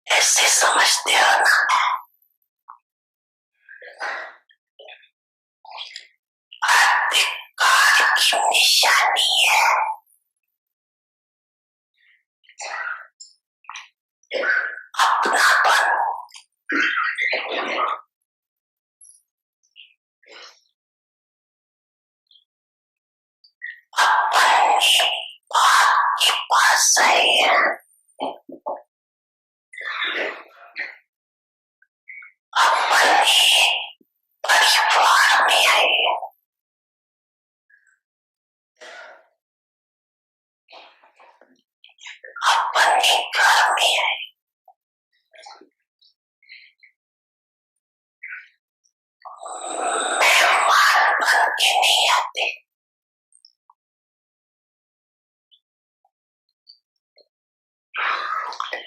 ऐसे समझते हो ना, अधिकार की निशानी है। अपनापन, अपनी बात के पास है, अपने परिवार में है, अपने घर में है। मेहमान बन के नहीं आते,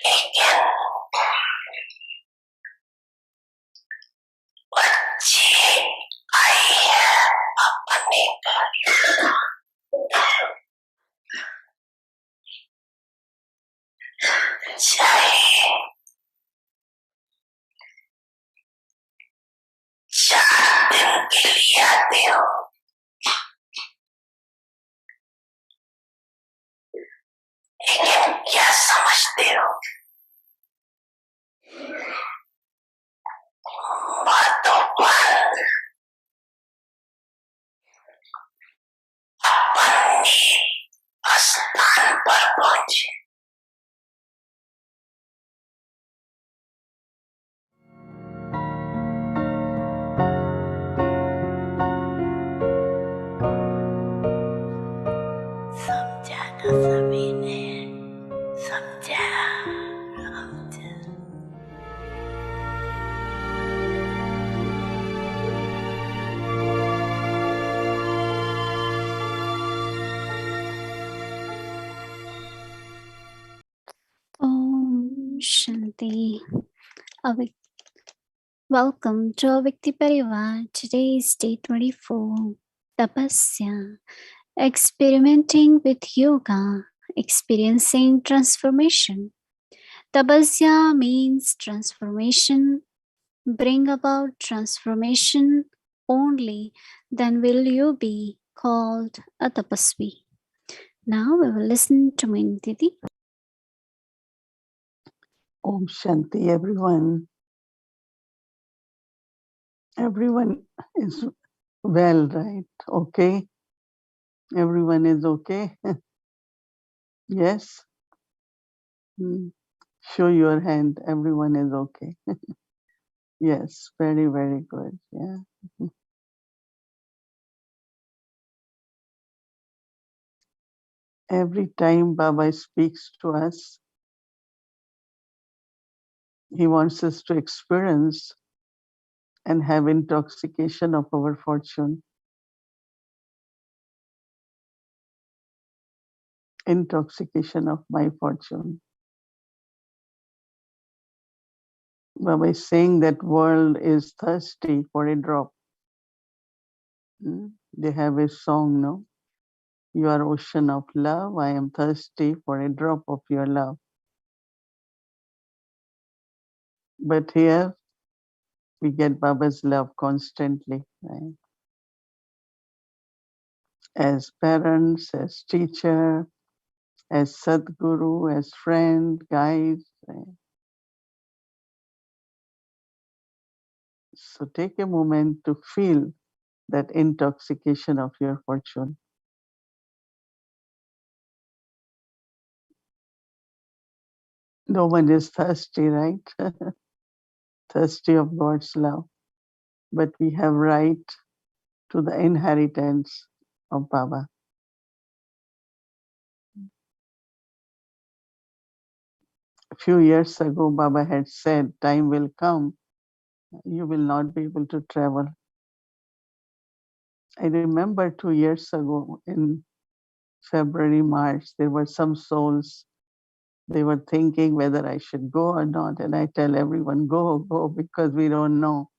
लेकिन बच्चे आए हैं अपने घर, चाहे 4 दिन के लिए आते हो, लेकिन क्या समझते हो, बातों पर अपने स्थान पर पहुंचे। समझा ना सभी ने, समझा Om Shanti. Welcome to Avikti Parivar. Today is day 24. Tapasya. Experimenting with yoga. Experiencing transformation. Tapasya means transformation. Bring about transformation. Only then will you be called a tapasvi. Now we will listen to Mohini Didi. Om Shanti, everyone. Everyone is well, right? Okay. Everyone is okay. Yes. Show your hand. Everyone is okay. Yes. Very, very good. Yeah. Every time Baba speaks to us, he wants us to experience and have intoxication of our fortune. Intoxication of my fortune. Baba is saying that world is thirsty for a drop. They have a song, no? You are ocean of love. I am thirsty for a drop of your love. But here we get Baba's love constantly, right? As parents, as teacher, as Sadguru, as friend, guide. Right? So take a moment to feel that intoxication of your fortune. No one is thirsty, right? Thirsty of God's love. But we have right to the inheritance of Baba. A few years ago, Baba had said, time will come, you will not be able to travel. I remember 2 years ago in February, March, there were some souls, they were thinking whether I should go or not. And I tell everyone, go, because we don't know.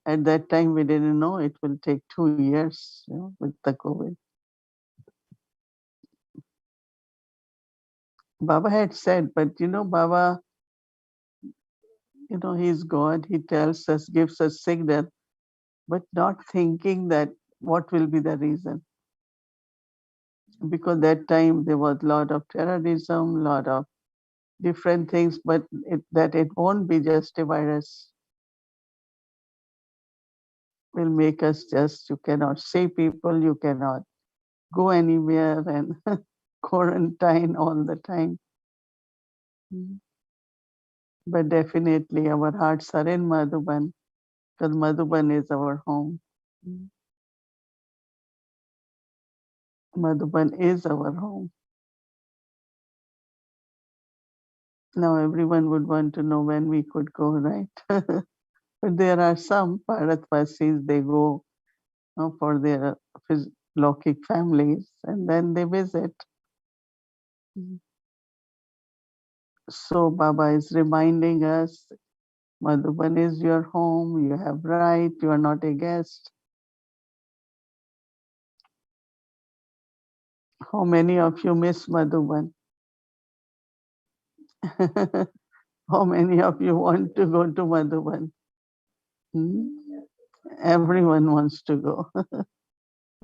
At that time, we didn't know it will take 2 years, with the COVID. Baba had said, but Baba, he's God. He tells us, gives us signal, but not thinking that what will be the reason. Because that time there was a lot of terrorism, a lot of different things, but it won't be just a virus. Will make us just, you cannot see people, you cannot go anywhere and quarantine all the time. But definitely our hearts are in Madhuban, because Madhuban is our home. Madhuban is our home. Now everyone would want to know when we could go, right? But there are some Bharatvasis, they go for their Lokik families and then they visit. So Baba is reminding us, Madhuban is your home, you have right, you are not a guest. How many of you miss Madhuban? How many of you want to go to Madhuban? Everyone wants to go.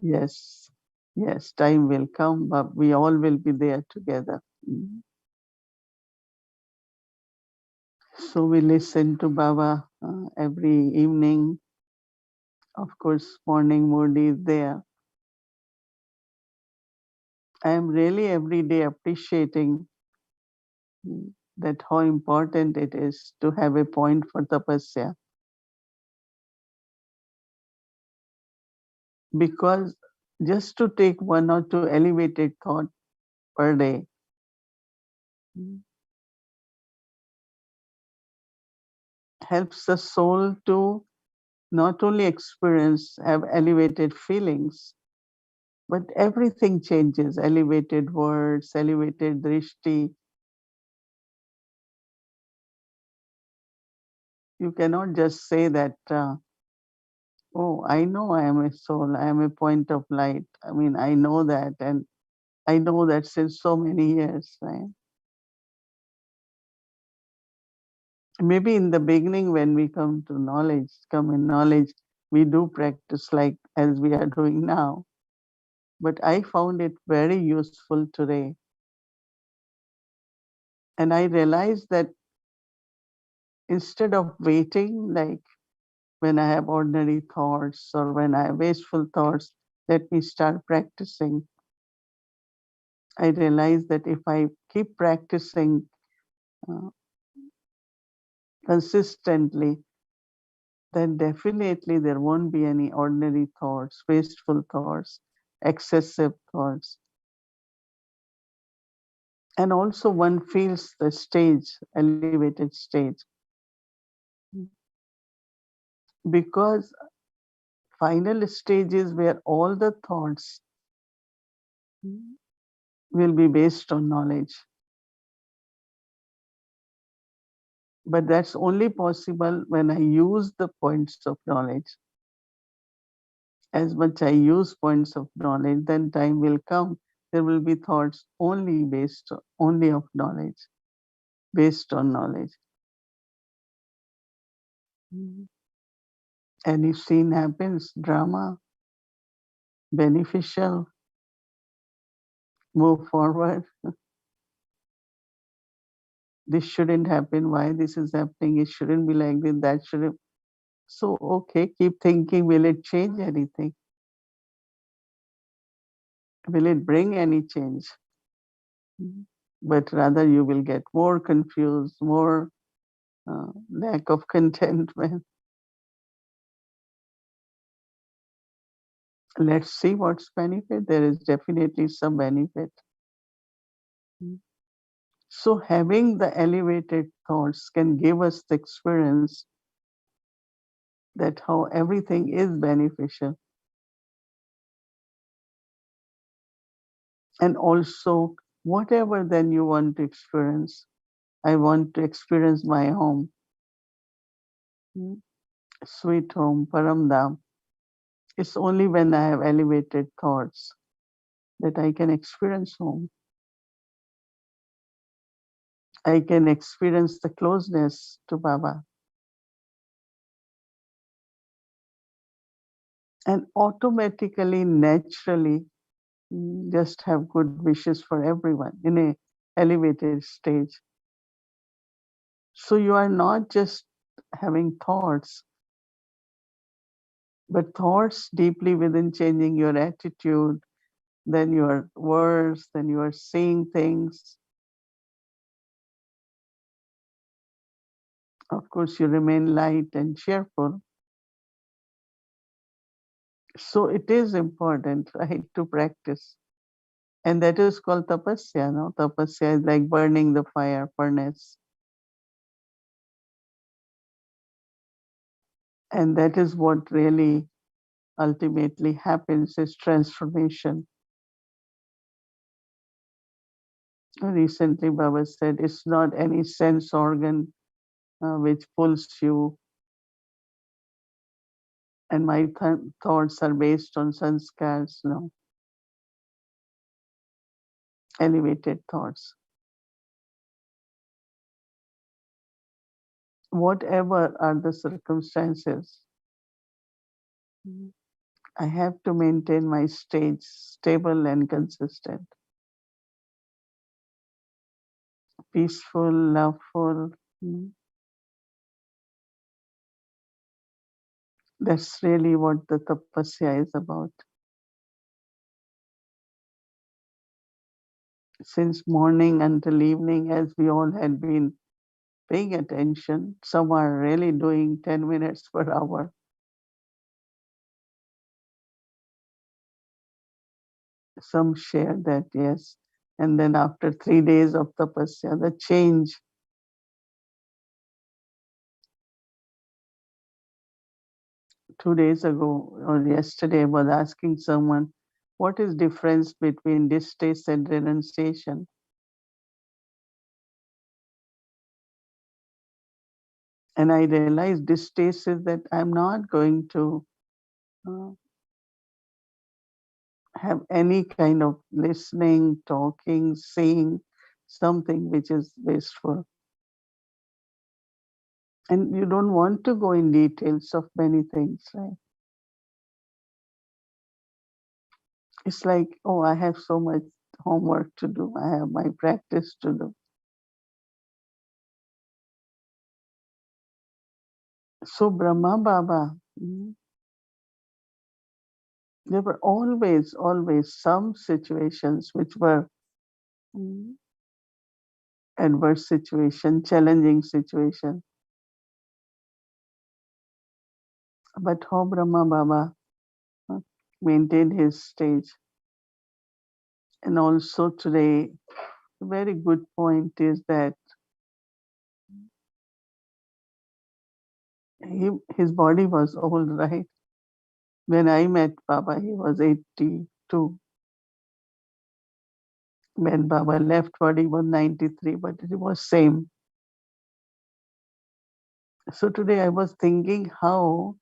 Yes, time will come, but we all will be there together. So we listen to Baba every evening. Of course, morning Murli is there. I am really every day appreciating that how important it is to have a point for tapasya. Because just to take 1 or 2 elevated thought per day helps the soul to not only have elevated feelings, but everything changes. Elevated words, elevated drishti. You cannot just say that, oh, I know I am a soul, I am a point of light. I mean, I know that, and I know that since so many years, right? Maybe in the beginning when we come in knowledge, we do practice like as we are doing now. But I found it very useful today. And I realized that instead of waiting, like when I have ordinary thoughts or when I have wasteful thoughts, let me start practicing. I realized that if I keep practicing consistently, then definitely there won't be any ordinary thoughts, wasteful thoughts, excessive thoughts. And also one feels the stage, elevated stage. Because final stage is where all the thoughts will be based on knowledge. But that's only possible when I use the points of knowledge. As much I use points of knowledge, then time will come. There will be thoughts only of knowledge, based on knowledge. Any scene happens, drama, beneficial, move forward. This shouldn't happen. Why this is happening? It shouldn't be like this. That shouldn't. So, okay, keep thinking, will it change anything? Will it bring any change? But rather you will get more confused, more lack of contentment. Let's see what's benefit. There is definitely some benefit. So having the elevated thoughts can give us the experience that how everything is beneficial. And also, whatever then you want to experience, I want to experience my home, sweet home, Paramdam. It's only when I have elevated thoughts that I can experience home. I can experience the closeness to Baba. And automatically, naturally, just have good wishes for everyone in a elevated stage. So you are not just having thoughts, but thoughts deeply within changing your attitude, then your words, then you are seeing things. Of course, you remain light and cheerful. So it is important, right, to practice. And that is called tapasya, no? Tapasya is like burning the fire furnace. And that is what really ultimately happens is transformation. Recently, Baba said, it's not any sense organ which pulls you. And my thoughts are based on sanskars, no? Elevated thoughts. Whatever are the circumstances, I have to maintain my state stable and consistent. Peaceful, loveful. That's really what the tapasya is about. Since morning until evening, as we all had been paying attention, some are really doing 10 minutes per hour. Some share that, yes. And then after 3 days of tapasya, the change. 2 days ago or yesterday, I was asking someone, what is difference between distaste and renunciation? And I realized distaste is that I'm not going to have any kind of listening, talking, seeing something which is wasteful. And you don't want to go in details of many things, right? It's like, oh, I have so much homework to do. I have my practice to do. So Brahma Baba, there were always some situations which were adverse situation, challenging situation. But how Brahma Baba maintained his stage. And also today, a very good point is that his body was old, right? When I met Baba, he was 82. When Baba left body, he was 93, but it was same. So today I was thinking how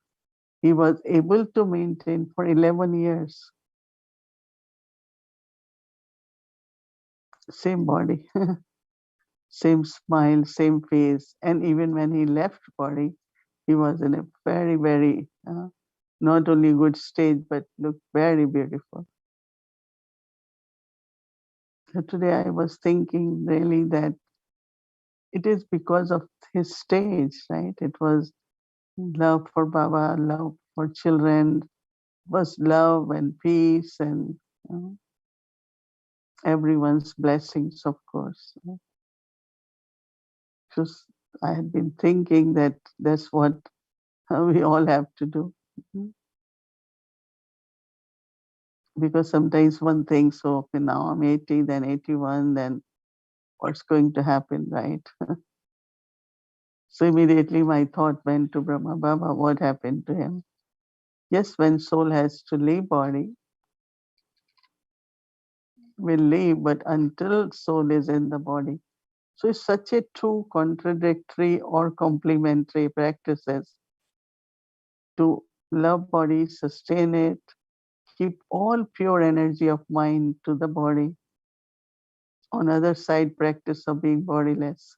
he was able to maintain for 11 years. Same body, same smile, same face. And even when he left body, he was in a very, very, not only good stage, but looked very beautiful. So today I was thinking really that it is because of his stage, right? It was love for Baba, love for children, was love and peace and everyone's blessings, of course. Just I had been thinking that that's what we all have to do. Because sometimes one thinks, so okay, now I'm 80, then 81, then what's going to happen, right? So immediately my thought went to Brahma Baba, what happened to him? Yes, when soul has to leave body, will leave, but until soul is in the body. So it's such a two contradictory or complementary practices to love body, sustain it, keep all pure energy of mind to the body. On other side, practice of being bodiless.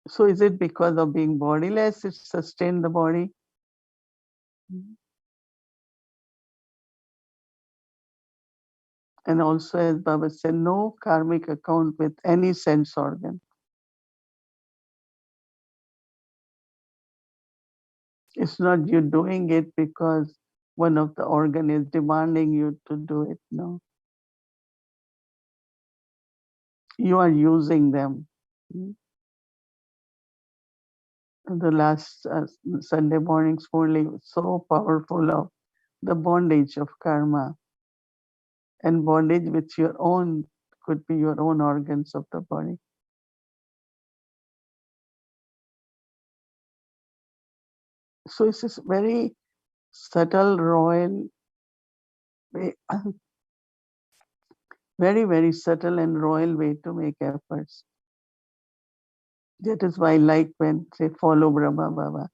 So is it because of being bodiless it sustained the body? And also, as Baba said, no karmic account with any sense organ. It's not you doing it because one of the organ is demanding you to do it. No. You are using them. The last Sunday morning's only was so powerful of the bondage of karma. And bondage with your own could be your own organs of the body. So it's this very subtle, royal, way, very, very subtle and royal way to make efforts. That is why, like when they follow Brahma Baba,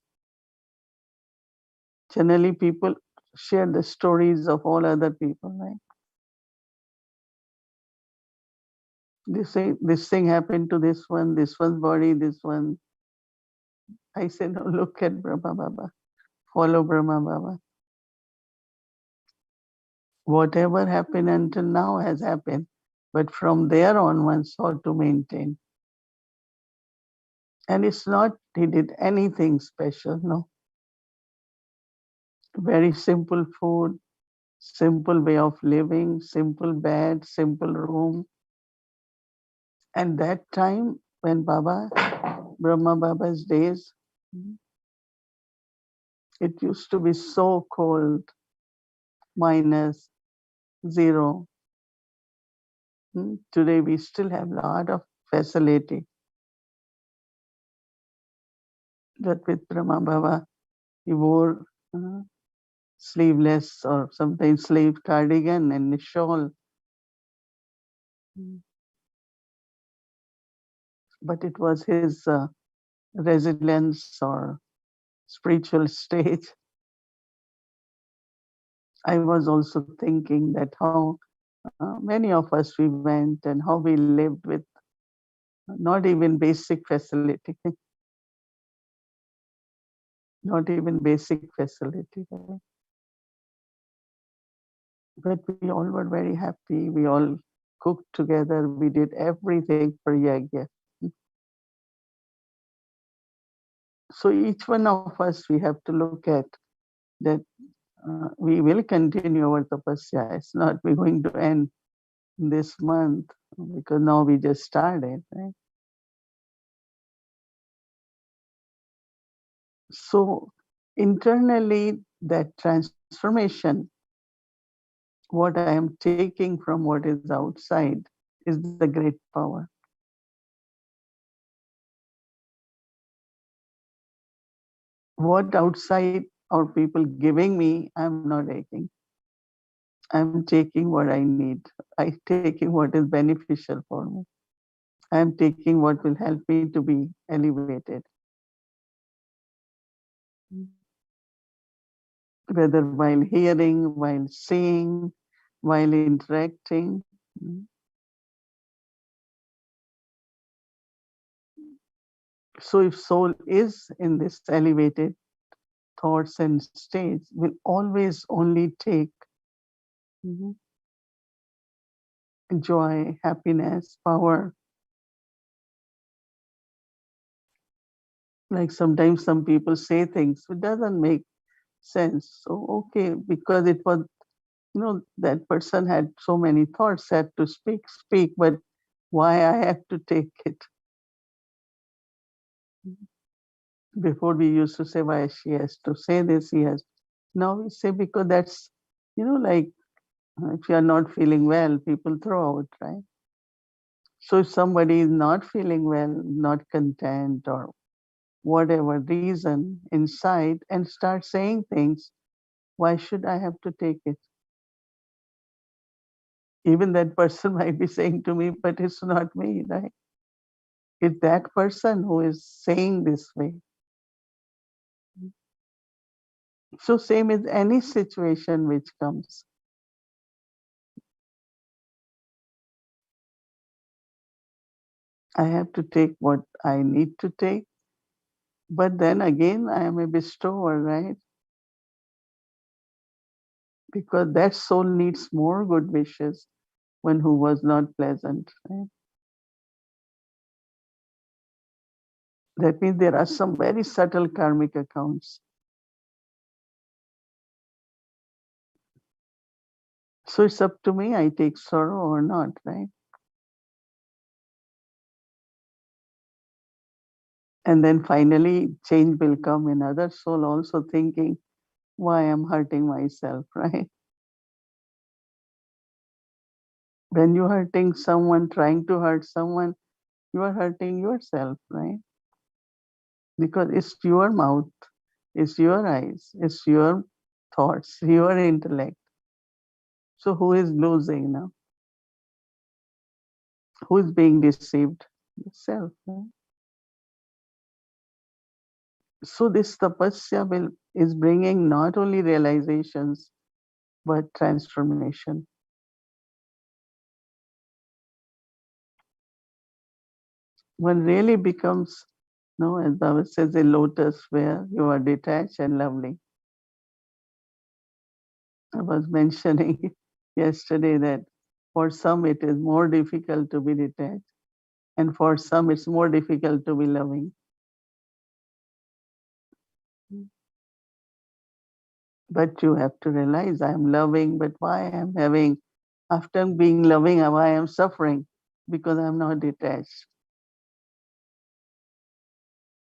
generally people share the stories of all other people, right? They say this thing happened to this one's body, this one. I say, no, look at Brahma Baba, follow Brahma Baba. Whatever happened until now has happened, but from there on, one sought to maintain. And it's not he did anything special, no. Very simple food, simple way of living, simple bed, simple room. And that time when Brahma Baba's days, it used to be so cold, -0. Today we still have a lot of facility. But with Brahma Baba, he wore sleeveless or sometimes sleeved cardigan and a shawl. But it was his resilience or spiritual stage. I was also thinking that how many of us we went and how we lived with not even basic facility. Not even basic facility. But we all were very happy. We all cooked together. We did everything for Yagya. So each one of us, we have to look at that we will continue our tapasya. It's not we're going to end this month because now we just started, right? So internally, that transformation, what I am taking from what is outside, is the great power. What outside are people giving me, I'm not taking. I'm taking what I need. I'm taking what is beneficial for me. I'm taking what will help me to be elevated. Whether while hearing, while seeing, while interacting. So if soul is in this elevated thoughts and states, will always only take joy, happiness, power. Like sometimes some people say things which doesn't make sense. So okay, because it was, that person had so many thoughts, had to speak, but why I have to take it? Before we used to say why she has to say this, he has. Now we say because that's, like if you are not feeling well, people throw out, right? So if somebody is not feeling well, not content or whatever reason inside and start saying things, why should I have to take it? Even that person might be saying to me, but it's not me, right? It's that person who is saying this way. So same as any situation which comes. I have to take what I need to take. But then again, I am a bestower, right? Because that soul needs more good wishes when who was not pleasant, right? That means there are some very subtle karmic accounts. So it's up to me, I take sorrow or not, right? And then finally, change will come in other soul also thinking, why I'm hurting myself, right? When you're hurting someone, trying to hurt someone, you are hurting yourself, right? Because it's your mouth, it's your eyes, it's your thoughts, your intellect. So who is losing now? Who is being deceived? Yourself, right? So this tapasya is bringing not only realizations, but transformation. One really becomes, no, as Baba says, a lotus where you are detached and lovely. I was mentioning yesterday that for some it is more difficult to be detached, and for some it's more difficult to be loving. But you have to realize I am loving, but why I am having, after being loving, why I am suffering? Because I am not detached.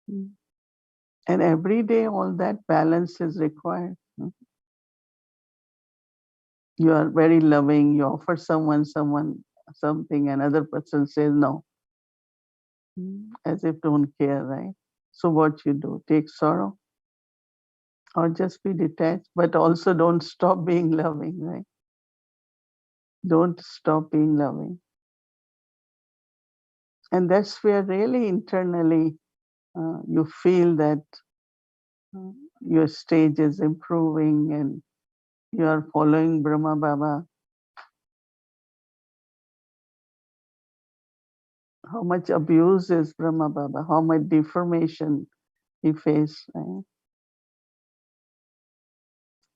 And every day all that balance is required. You are very loving, you offer someone something, another person says no. As if don't care, right? So what you do? Take sorrow or just be detached, but also don't stop being loving, right? Don't stop being loving. And that's where really internally you feel that uh, your stage is improving and you are following Brahma Baba. How much abuse is Brahma Baba? How much deformation he faced, right?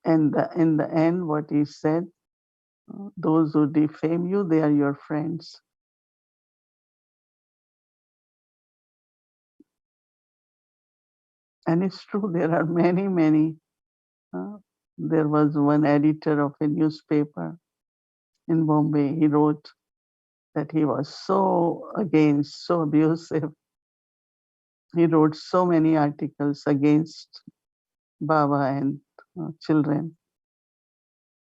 And in the end, what he said, those who defame you, they are your friends. And it's true, there are many, many. There was one editor of a newspaper in Bombay. He wrote that he was so against, so abusive. He wrote so many articles against Baba and children.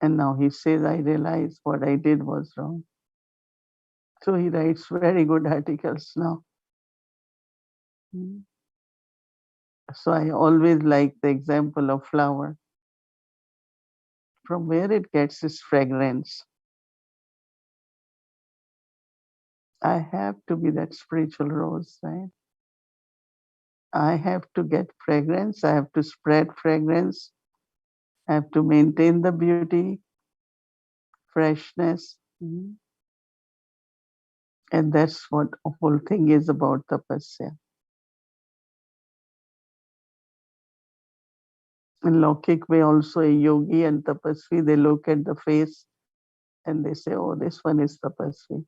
And now he says, I realized what I did was wrong. So he writes very good articles now. So I always like the example of flower. From where it gets its fragrance. I have to be that spiritual rose, right? I have to get fragrance. I have to spread fragrance. I have to maintain the beauty, freshness. And that's what the whole thing is about tapasya. In Lokik way also, a yogi and tapasvi, they look at the face and they say, oh, this one is tapasvi.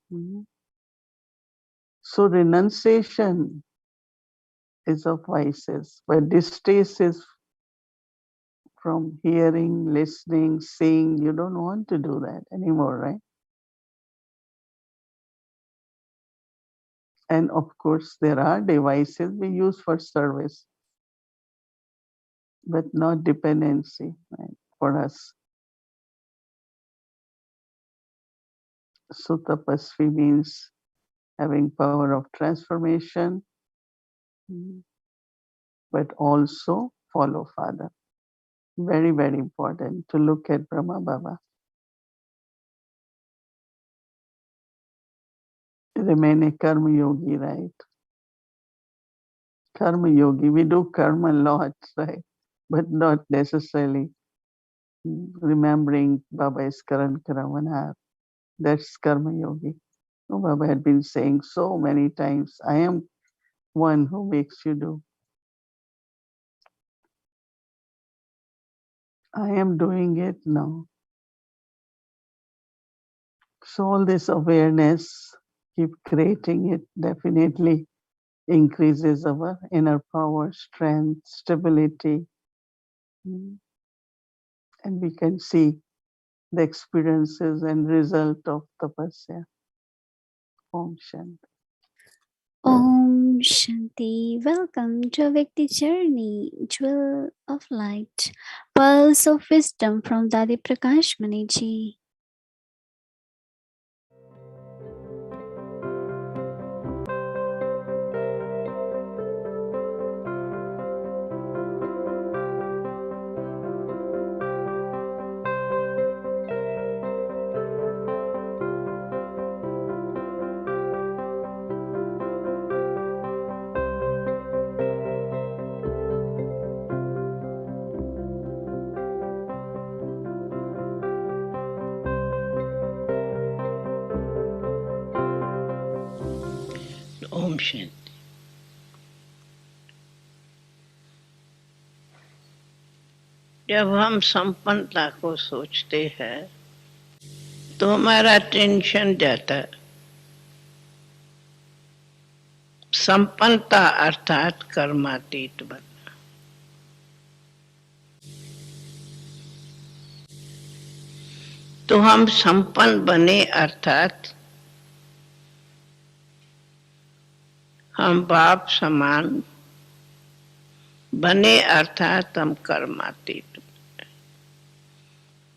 So renunciation is of vices, but distaste is from hearing, listening, seeing. You don't want to do that anymore, right? And of course, there are devices we use for service, but not dependency, right, for us. So tapasvi means having power of transformation, but also follow Father. Very, very important to look at Brahma Baba. Remain a karma yogi, right? Karma yogi, we do karma a lot, right? But not necessarily remembering Baba is Karan Karamanar. That's karma yogi. Oh, Baba had been saying so many times, I am one who makes you do. I am doing it now. So all this awareness, keep creating it, definitely increases our inner power, strength, stability. And we can see the experiences and result of tapasya. Om Shanti. Om Shanti. Welcome to Vyakti Journey, Jewel of Light, Pearls of Wisdom from Dadi Prakash Maniji. Om Shanti. जब हम संपन्नता को सोचते हैं तो हमारा tension जाता है। संपन्नता अर्थात कर्मातीत बनना। तो हम संपन्न बने अर्थात हम बाप समान बने अर्थात हम कर्मातीत।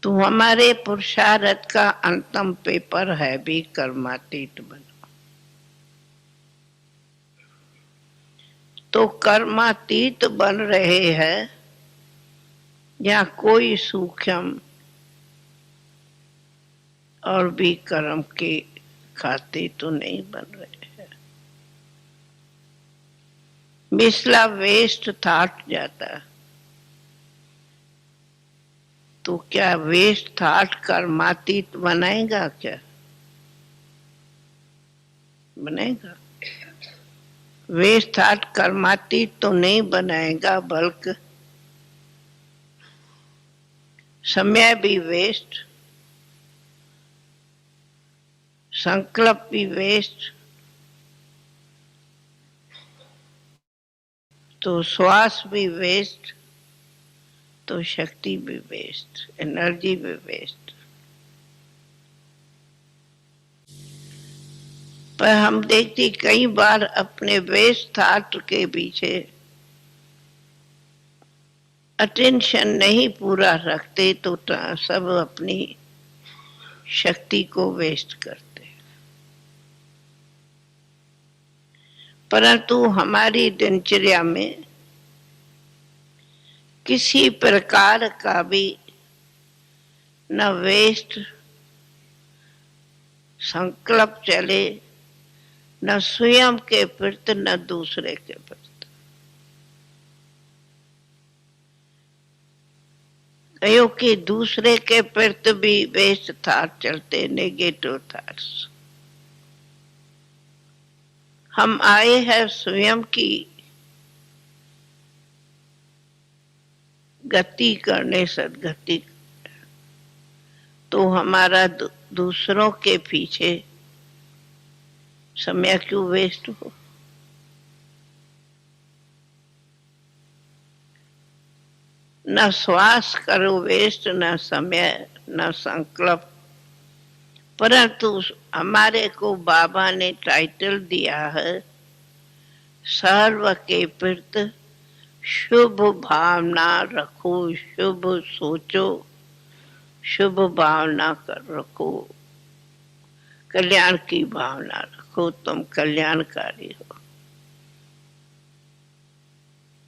तो हमारे पुरुषार्थ का अंतिम पेपर है भी कर्मातीत बनो। तो कर्मातीत बन रहे हैं या कोई सूक्ष्म और भी कर्म के खाते तो नहीं बन रहे हैं। मिसला वेस्ट थॉट जाता तो क्या वेस्ट थॉट कर्मातीत बनाएगा? क्या बनेगा? वेस्ट थॉट कर्मातीत तो नहीं बनाएगा, बल्कि समय भी वेस्ट, संकल्प भी वेस्ट, तो श्वास भी वेस्ट, तो शक्ति भी वेस्ट, एनर्जी भी वेस्ट। पर हम देखते कई बार अपने वेस्ट थॉट के पीछे अटेंशन नहीं पूरा रखते तो सब अपनी शक्ति को वेस्ट करते। परंतु हमारी दिनचर्या में किसी प्रकार का भी न वेस्ट संकल्प चले, न स्वयं के प्रति न दूसरे के प्रति। कहो कि दूसरे के प्रति भी वेस्ट थॉट चलते, नेगेटिव थॉट्स। हम आए हैं स्वयं की गति करने सदगति, तो हमारा दूसरों के पीछे समय क्यों वेस्ट हो। न श्वास करो वेस्ट, न समय, न संकल्प। परंतु हमारे को बाबा ने टाइटल दिया है, सर्व के प्रति शुभ भावना रखो, शुभ सोचो, शुभ भावना कर रखो, कल्याण की भावना रखो, तुम कल्याणकारी हो।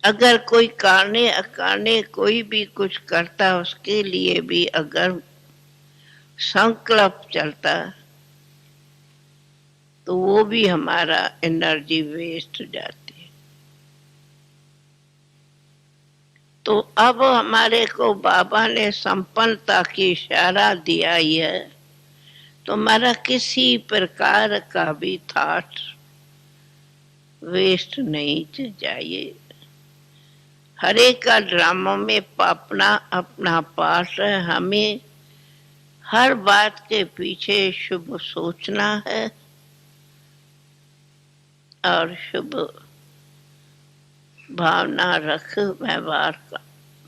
अगर कोई कारणे अकारणे कोई भी कुछ करता, उसके लिए भी अगर संकल्प चलता, तो वो भी हमारा एनर्जी वेस्ट जाती है। तो अब हमारे को बाबा ने संपन्नता की इशारा दिया ही है, तो हमारा किसी प्रकार का भी थॉट वेस्ट नहीं चाहिए। हर एक का ड्रामा में अपना अपना पार्ट है। हमें हर बात के पीछे शुभ सोचना है और शुभ भावना रख,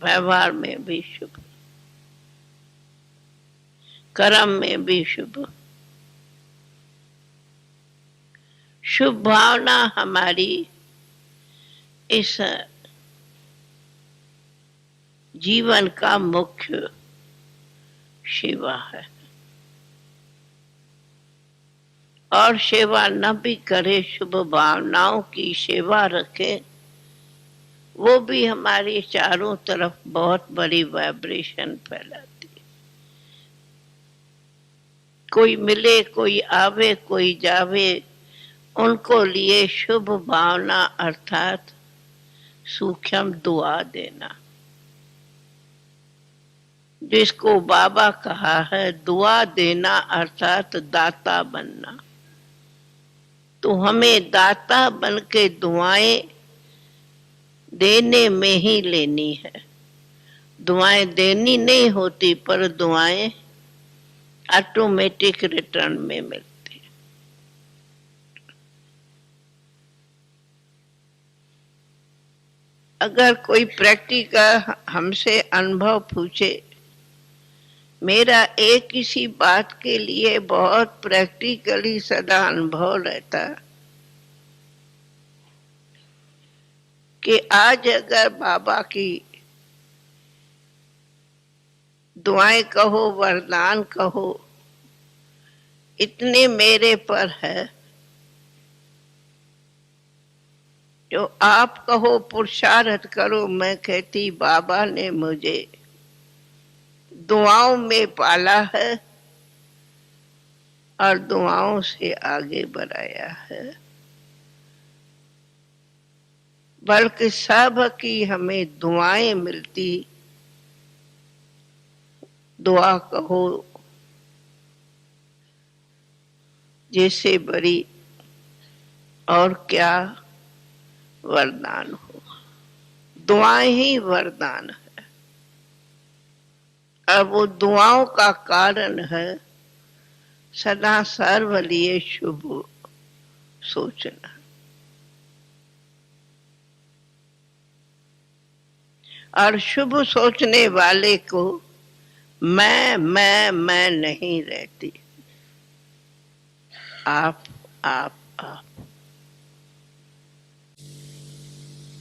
व्यवहार में भी शुभ, कर्म में भी शुभ। शुभ भावना हमारी इस जीवन का मुख्य सेवा है। और सेवा न भी करे, शुभ भावनाओं की सेवा रखे, वो भी हमारी चारों तरफ बहुत बड़ी वाइब्रेशन फैलाती है। कोई मिले, कोई आवे, कोई जावे, उनको लिए शुभ भावना अर्थात सूक्ष्म दुआ देना, जिसको बाबा कहा है दुआ देना अर्थात दाता बनना। तो हमें दाता बन के दुआएं देने में ही लेनी है। दुआएं देनी नहीं होती, पर दुआएं ऑटोमेटिक रिटर्न में मिलती है। अगर कोई प्रैक्टिकल हमसे अनुभव पूछे, मेरा एक किसी बात के लिए बहुत प्रैक्टिकली सदा अनुभव रहता कि आज अगर बाबा की दुआएं कहो, वरदान कहो, इतने मेरे पर है, जो आप कहो पुरुषार्थ करो, मैं कहती बाबा ने मुझे दुआओं में पाला है और दुआओं से आगे बढ़ाया है। बल्कि सब की हमें दुआएं मिलती। दुआ कहो जैसे बड़ी और क्या वरदान हो। दुआएं ही वरदान है और वो दुआओं का कारण है सदा सर्व लिए शुभ सोचना। और शुभ सोचने वाले को मैं नहीं रहती। आप आप आप।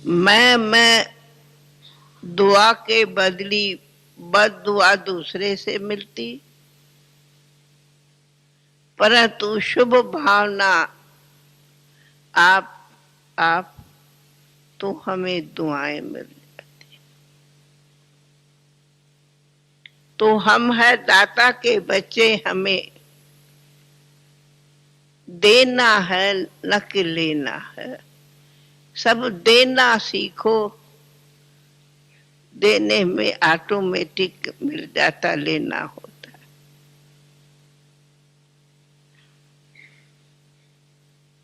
मैं दुआ के बदली बद दुआ दूसरे से मिलती, परंतु शुभ भावना आप तो हमें दुआएं मिल जाती। तो हम है दाता के बच्चे, हमें देना है न कि लेना है। सब देना सीखो, देने में ऑटोमेटिक मिल जाता, लेना होता है।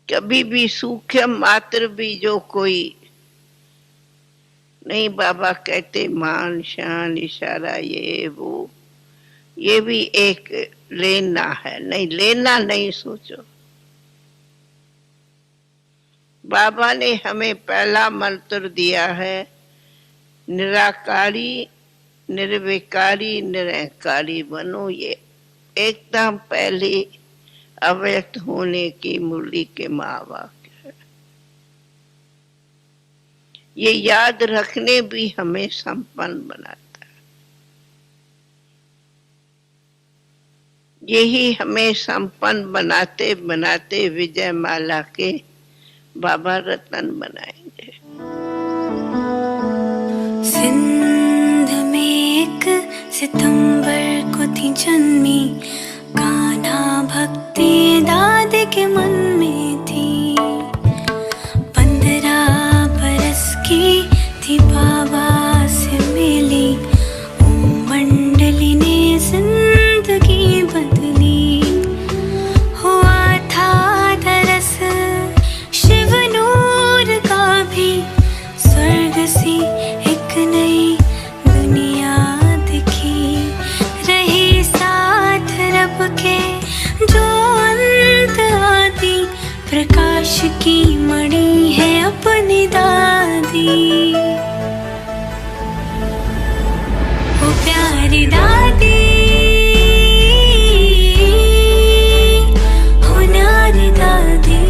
कभी भी सूक्ष्म मात्र भी जो कोई नहीं बाबा कहते मान शान इशारा ये भी एक लेना है, नहीं लेना नहीं सोचो। बाबा ने हमें पहला मंत्र दिया है, निराकारी निर्विकारी निरंकारी बनो। ये एकदम पहले अव्यक्त होने की मुरली के महावाक्य है। ये याद रखने भी हमें संपन्न बनाता है। यही हमें संपन्न बनाते बनाते विजय माला के बाबा रतन बनाएंगे। सिंध में एक सितंबर को थी जन्मी, कान्हा भक्ति दादी के मन में थी। 15 बरस की थी बाबा से मिली, मंडली ने जिंदगी बदली। हुआ था दरस शिव नूर का भी, स्वर्ग सी एक नई दुनिया दिखी। रही साथ रब के जो अंत आदि, प्रकाश की मणि है अपनी दादी। वो प्यारी दादी, हो न्यारी दादी,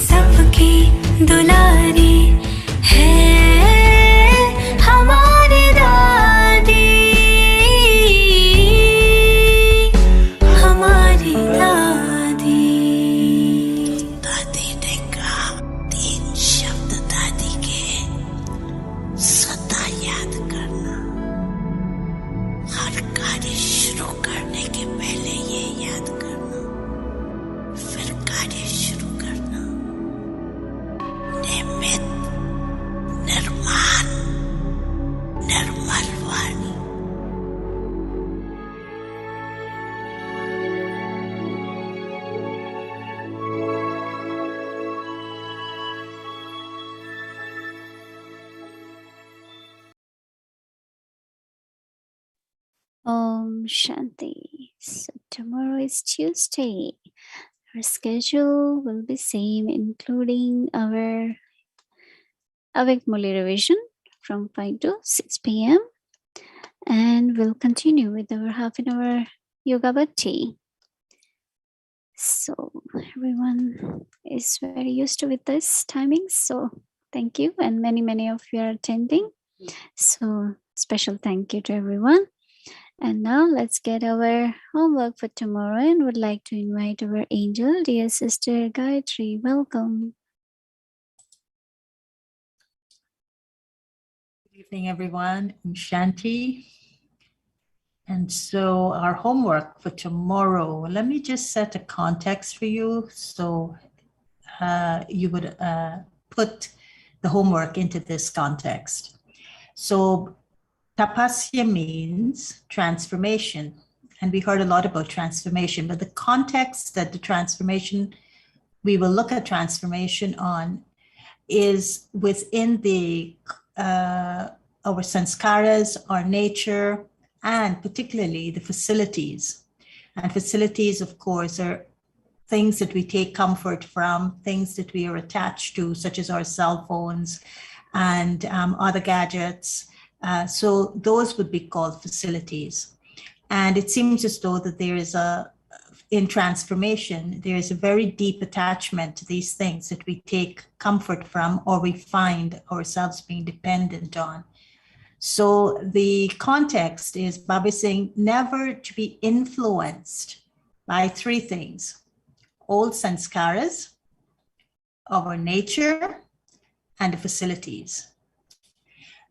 सबकी दुलारी है हमारी दादी, हमारी दादी। दादी ने कहा 3 शब्द दादी के सदा याद करना। हर कार्य शुरू करने के पहले ये याद करना, फिर कार्य शुरू करना। निमित्त, निर्माण, निर्मल वाणी। Om Shanti. So tomorrow is Tuesday. Our schedule will be same, including our Avik Muli revision from 5 to 6 p.m. And we'll continue with our half an hour yoga bhakti. So everyone is very used to with this timing. So thank you. And many of you are attending. So special thank you to everyone. And now let's get our homework for tomorrow, and would like to invite our angel, dear sister Gayatri. Welcome. Good evening, everyone. I'm Shanti. And so our homework for tomorrow, let me just set a context for you so you would put the homework into this context. So Tapasya means transformation. And we heard a lot about transformation, but the context that the transformation, we will look at transformation on, is within the our sanskaras, our nature, and particularly the facilities. And facilities, of course, are things that we take comfort from, things that we are attached to, such as our cell phones and other gadgets. So those would be called facilities. And it seems as though that there is in transformation, there is a very deep attachment to these things that we take comfort from, or we find ourselves being dependent on. So the context is Baba saying never to be influenced by 3 things: old sanskaras, our nature, and the facilities.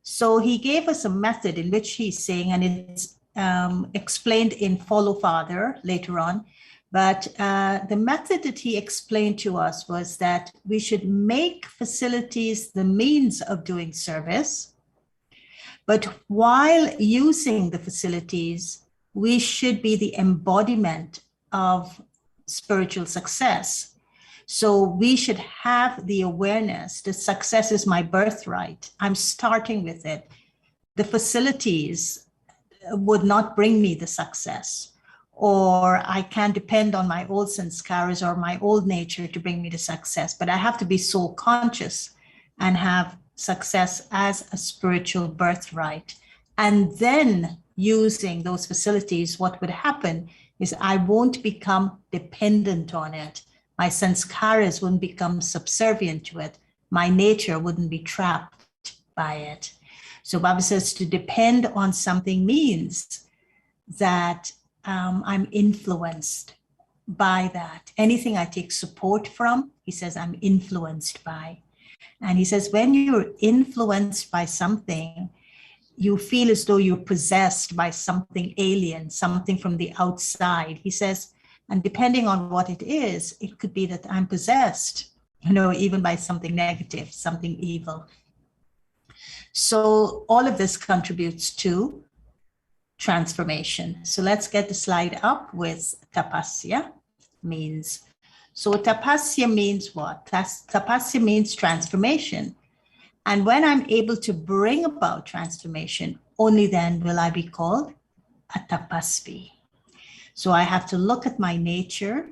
So he gave us a method in which he's saying, and it's explained in Follow Father later on, but the method that he explained to us was that we should make facilities the means of doing service, but while using the facilities, we should be the embodiment of spiritual success. So we should have the awareness that success is my birthright. I'm starting with it. The facilities would not bring me the success, or I can't depend on my old sanskaras or my old nature to bring me the success, but I have to be soul conscious and have success as a spiritual birthright. And then using those facilities, what would happen is I won't become dependent on it. My sanskaras wouldn't become subservient to it. My nature wouldn't be trapped by it. So Baba says to depend on something means that I'm influenced by that. Anything I take support from, he says, I'm influenced by. And he says, when you're influenced by something, you feel as though you're possessed by something alien, something from the outside. He says, and depending on what it is, it could be that I'm possessed, even by something negative, something evil. So all of this contributes to transformation. So let's get the slide up with Tapasya means. So Tapasya means what? Tapasya means transformation. And when I'm able to bring about transformation, only then will I be called a tapasvi. So I have to look at my nature.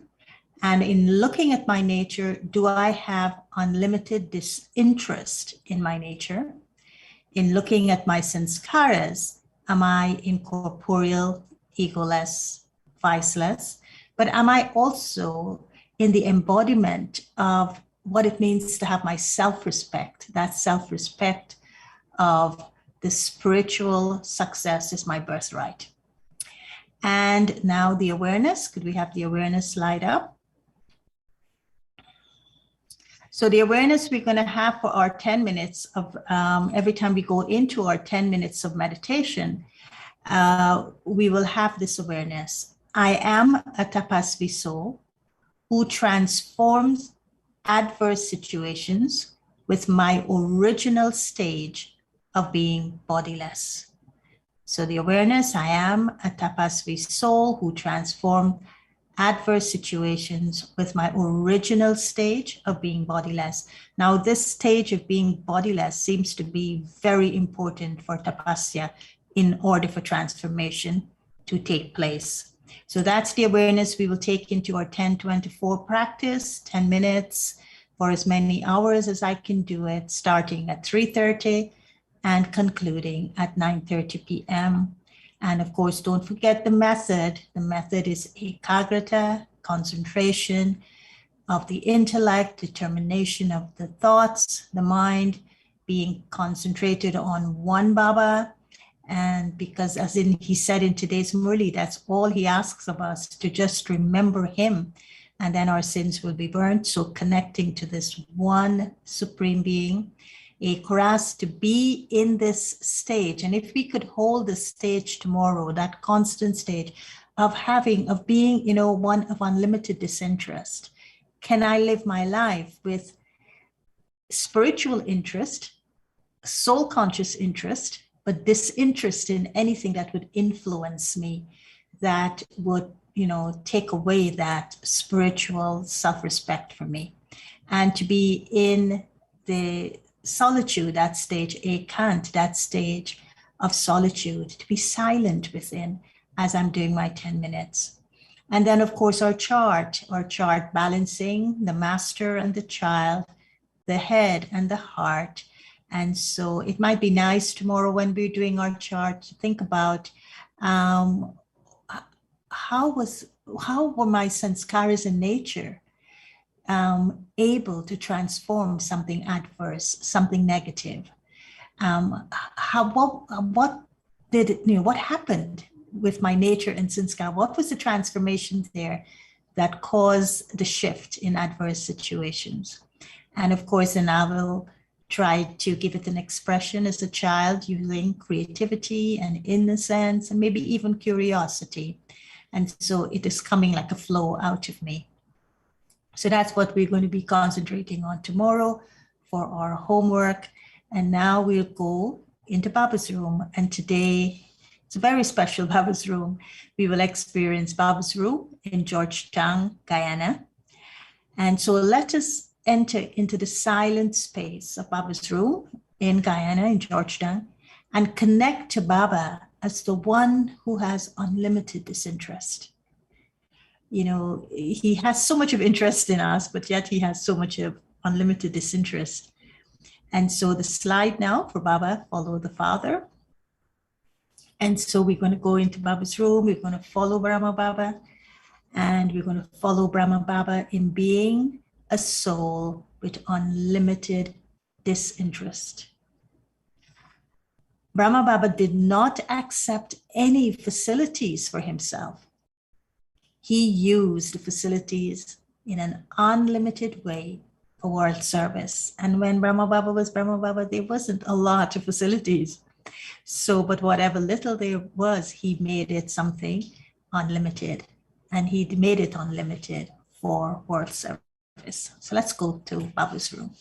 And in looking at my nature, do I have unlimited disinterest in my nature? In looking at my sanskaras, am I incorporeal, egoless, viceless? But am I also in the embodiment of what it means to have my self-respect, that self-respect of the spiritual success is my birthright. And now the awareness, could we have the awareness slide up? So the awareness we're going to have for our 10 minutes of, every time we go into our 10 minutes of meditation, we will have this awareness. I am a tapasvi soul who transforms adverse situations with my original stage of being bodyless. So the awareness, I am a tapasvi soul who transformed adverse situations with my original stage of being bodyless. Now, this stage of being bodyless seems to be very important for tapasya in order for transformation to take place. So that's the awareness we will take into our 10-24 practice, 10 minutes for as many hours as I can do it, starting at 3:30 and concluding at 9:30 p.m. And of course, don't forget the method. The method is ekagrata, concentration of the intellect, determination of the thoughts, the mind being concentrated on one Baba. And because as he said in today's Murli, that's all he asks of us, to just remember him, and then our sins will be burnt. So connecting to this one supreme being, for us to be in this stage. And if we could hold the stage tomorrow, that constant stage of being, one of unlimited disinterest. Can I live my life with spiritual interest, soul conscious interest, but disinterest in anything that would influence me, that would, take away that spiritual self-respect for me? And to be in the solitude, that stage, ekant, that stage of solitude, to be silent within as I'm doing my 10 minutes. And then, of course, our chart balancing the master and the child, the head and the heart. And so it might be nice tomorrow when we're doing our chart to think about how were my sanskaras in nature able to transform something adverse, something negative? What happened with my nature and sanskar? What was the transformation there that caused the shift in adverse situations? And of course, and I will try to give it an expression as a child using creativity and innocence and maybe even curiosity. And so it is coming like a flow out of me. So that's what we're going to be concentrating on tomorrow for our homework. And now we'll go into Baba's room. And today, it's a very special Baba's room. We will experience Baba's room in Georgetown, Guyana. And so let us enter into the silent space of Baba's room in Guyana, in Georgetown, and connect to Baba as the one who has unlimited disinterest. You know, he has so much of interest in us, but yet he has so much of unlimited disinterest. And so the slide now for Baba, follow the Father. And so we're going to go into Baba's room, we're going to follow Brahma Baba, and we're going to follow Brahma Baba in being a soul with unlimited disinterest. Brahma Baba did not accept any facilities for himself. He used the facilities in an unlimited way for world service. And when Brahma Baba was Brahma Baba, there wasn't a lot of facilities. So, but whatever little there was, he made it something unlimited. And he made it unlimited for world service. So let's go to Baba's room.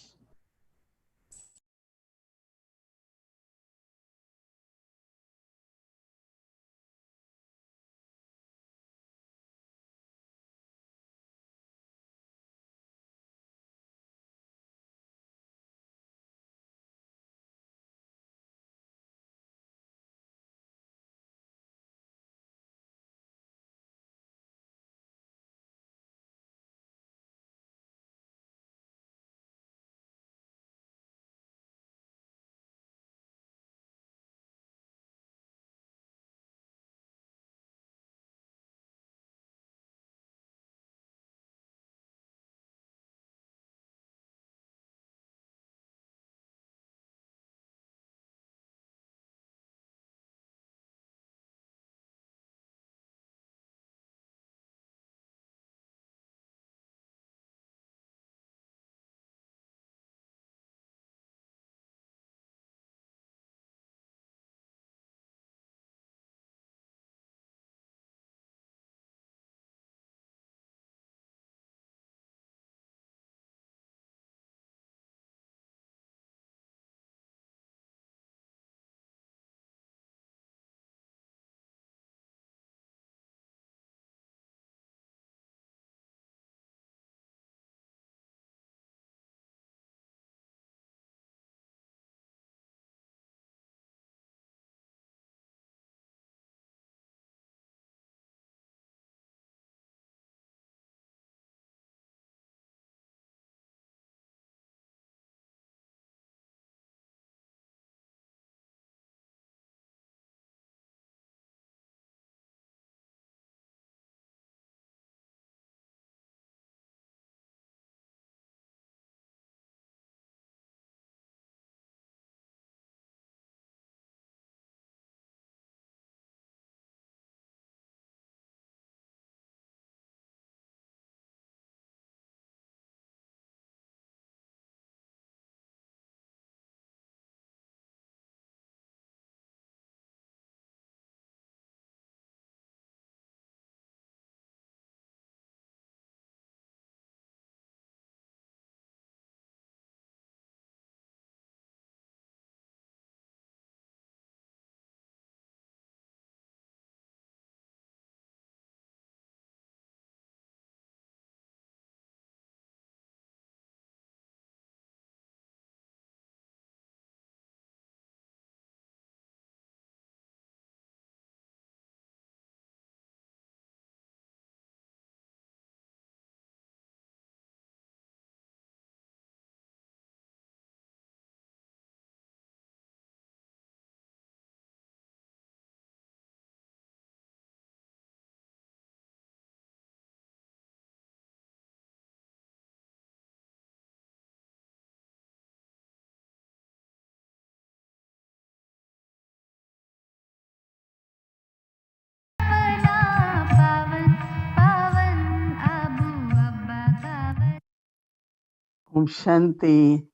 Om Shanti.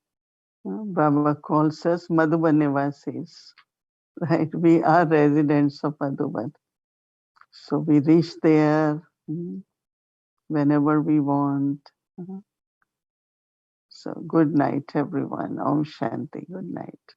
Baba calls us Madhuban Nivasis. Right? We are residents of Madhuban. So we reach there whenever we want. So good night, everyone. Om Shanti. Good night.